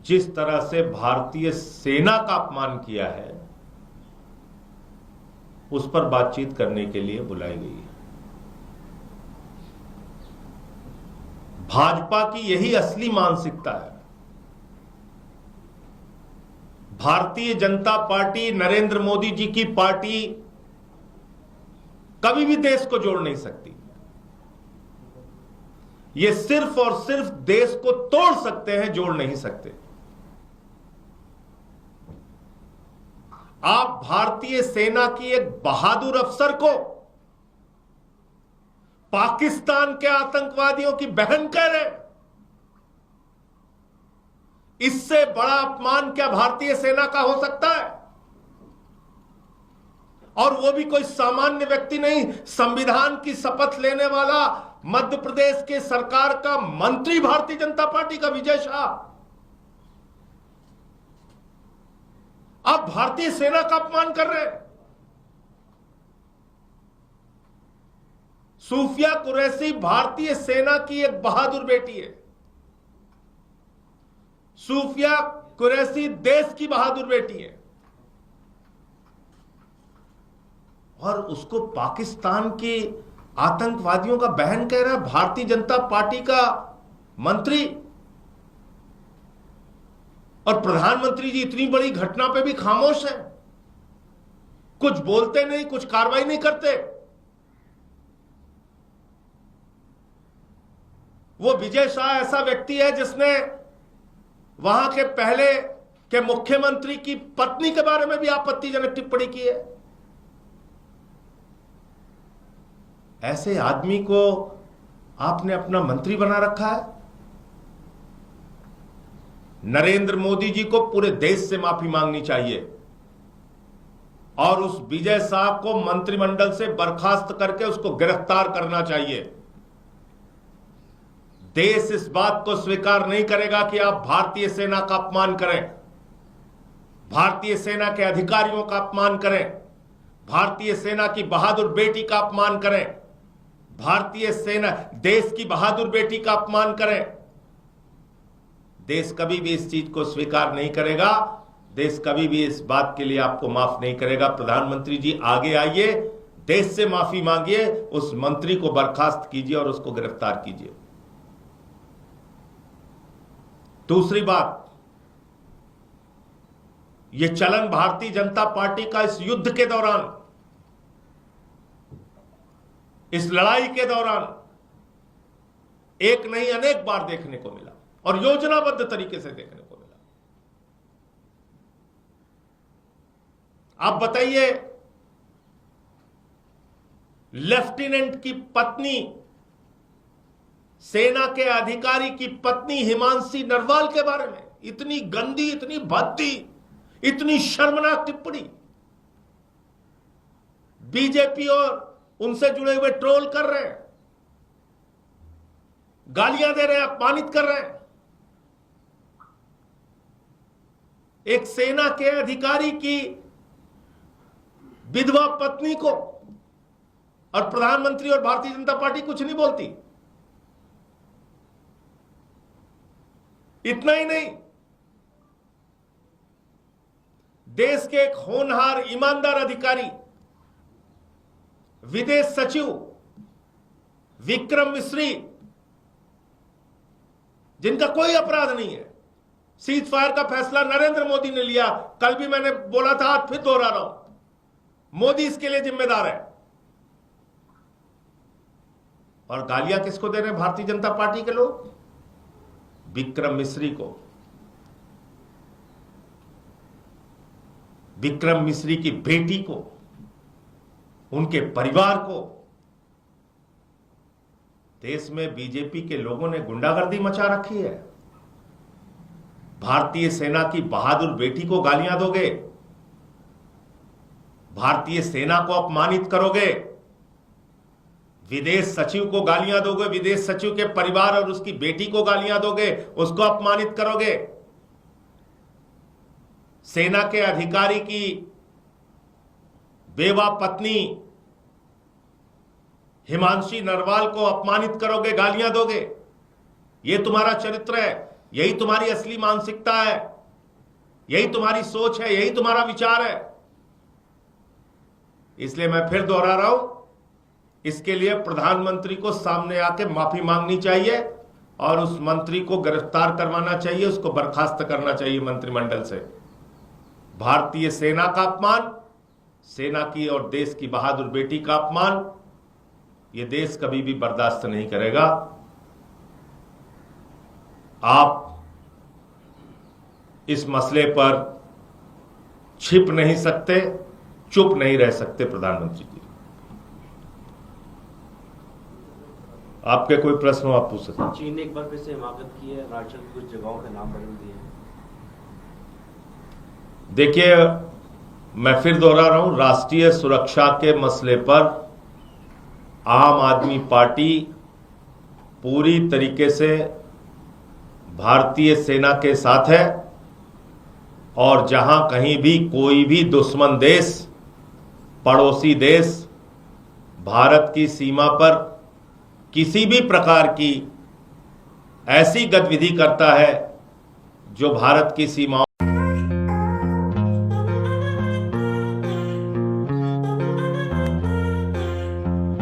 जिस तरह से भारतीय सेना का अपमान किया है, उस पर बातचीत करने के लिए बुलाई गई है। भाजपा की यही असली मानसिकता है। भारतीय जनता पार्टी, नरेंद्र मोदी जी की पार्टी कभी भी देश को जोड़ नहीं सकती। ये सिर्फ और सिर्फ देश को तोड़ सकते हैं, जोड़ नहीं सकते। आप भारतीय सेना की एक बहादुर अफसर को पाकिस्तान के आतंकवादियों की बहन कह रहे हैं। इससे बड़ा अपमान क्या भारतीय सेना का हो सकता है? और वो भी कोई सामान्य व्यक्ति नहीं, संविधान की शपथ लेने वाला मध्य प्रदेश के सरकार का मंत्री, भारतीय जनता पार्टी का विजय शाह। आप भारतीय सेना का अपमान कर रहे हैं। सूफिया कुरैशी भारतीय सेना की एक बहादुर बेटी है। सूफिया कुरैशी देश की बहादुर बेटी है, और उसको पाकिस्तान के आतंकवादियों का बहन कह रहा है भारतीय जनता पार्टी का मंत्री। और प्रधानमंत्री जी इतनी बड़ी घटना पे भी खामोश हैं, कुछ बोलते नहीं, कुछ कार्रवाई नहीं करते। वो विजय शाह ऐसा व्यक्ति है जिसने वहां के पहले के मुख्यमंत्री की पत्नी के बारे में भी आपत्तिजनक टिप्पणी की है। ऐसे आदमी को आपने अपना मंत्री बना रखा है। नरेंद्र मोदी जी को पूरे देश से माफी मांगनी चाहिए और उस विजय शाह को मंत्रिमंडल से बर्खास्त करके उसको गिरफ्तार करना चाहिए। देश इस बात को स्वीकार नहीं करेगा कि आप भारतीय सेना का अपमान करें, भारतीय सेना के अधिकारियों का अपमान करें, भारतीय सेना की बहादुर बेटी का अपमान करें, भारतीय सेना देश की बहादुर बेटी का अपमान करें। देश कभी भी इस चीज को स्वीकार नहीं करेगा। देश कभी भी इस बात के लिए आपको माफ नहीं करेगा। प्रधानमंत्री जी आगे आइए, देश से माफी मांगिए, उस मंत्री को बर्खास्त कीजिए और उसको गिरफ्तार कीजिए। दूसरी बात, यह चलन भारतीय जनता पार्टी का इस युद्ध के दौरान, इस लड़ाई के दौरान एक नहीं अनेक बार देखने को मिला और योजनाबद्ध तरीके से देखने को मिला। आप बताइए, लेफ्टिनेंट की पत्नी, सेना के अधिकारी की पत्नी हिमांशी नरवाल के बारे में इतनी गंदी, इतनी भद्दी, इतनी शर्मनाक टिप्पणी। बीजेपी और उनसे जुड़े हुए ट्रोल कर रहे हैं, गालियां दे रहे हैं, अपमानित कर रहे हैं। एक सेना के अधिकारी की विधवा पत्नी को और प्रधानमंत्री और भारतीय जनता पार्टी कुछ नहीं बोलती। इतना ही नहीं, देश के एक होनहार, ईमानदार अधिकारी, विदेश सचिव विक्रम मिस्री, जिनका कोई अपराध नहीं है, सीज फायर का फैसला नरेंद्र मोदी ने लिया। कल भी मैंने बोला था, आज फिर दोहरा रहा हूं, मोदी इसके लिए जिम्मेदार है। और गालियां किसको दे रहे हैं भारतीय जनता पार्टी के लोग? विक्रम मिस्री को। विक्रम मिस्री की बेटी को, उनके परिवार को। देश में बीजेपी के लोगों ने गुंडागर्दी मचा रखी है। भारतीय सेना की बहादुर बेटी को गालियां दोगे, भारतीय सेना को अपमानित करोगे, विदेश सचिव को गालियां दोगे, विदेश सचिव के परिवार और उसकी बेटी को गालियां दोगे, उसको अपमानित करोगे। सेना के अधिकारी की बेवा पत्नी हिमांशी नरवाल को अपमानित करोगे, गालियां दोगे। यह तुम्हारा चरित्र है। यही तुम्हारी असली मानसिकता है, यही तुम्हारी सोच है, यही तुम्हारा विचार है। इसलिए मैं फिर दोहरा रहा हूं, इसके लिए प्रधानमंत्री को सामने आके माफी मांगनी चाहिए और उस मंत्री को गिरफ्तार करवाना चाहिए, उसको बर्खास्त करना चाहिए मंत्रिमंडल से। भारतीय सेना का अपमान, सेना की और देश की बहादुर बेटी का अपमान, यह देश कभी भी बर्दाश्त नहीं करेगा। आप इस मसले पर छिप नहीं सकते, चुप नहीं रह सकते प्रधानमंत्री जी। आपके कोई प्रश्न हो आप पूछ सकते हैं। चीन ने एक बार फिर से हिमाकत की है, अरुणाचल की कुछ जगहों के नाम बदल दिए हैं। देखिए, मैं फिर दोहरा रहा हूं, राष्ट्रीय सुरक्षा के मसले पर आम आदमी पार्टी पूरी तरीके से भारतीय सेना के साथ है और जहां कहीं भी कोई भी दुश्मन देश, पड़ोसी देश भारत की सीमा पर किसी भी प्रकार की ऐसी गतिविधि करता है जो भारत की सीमाओं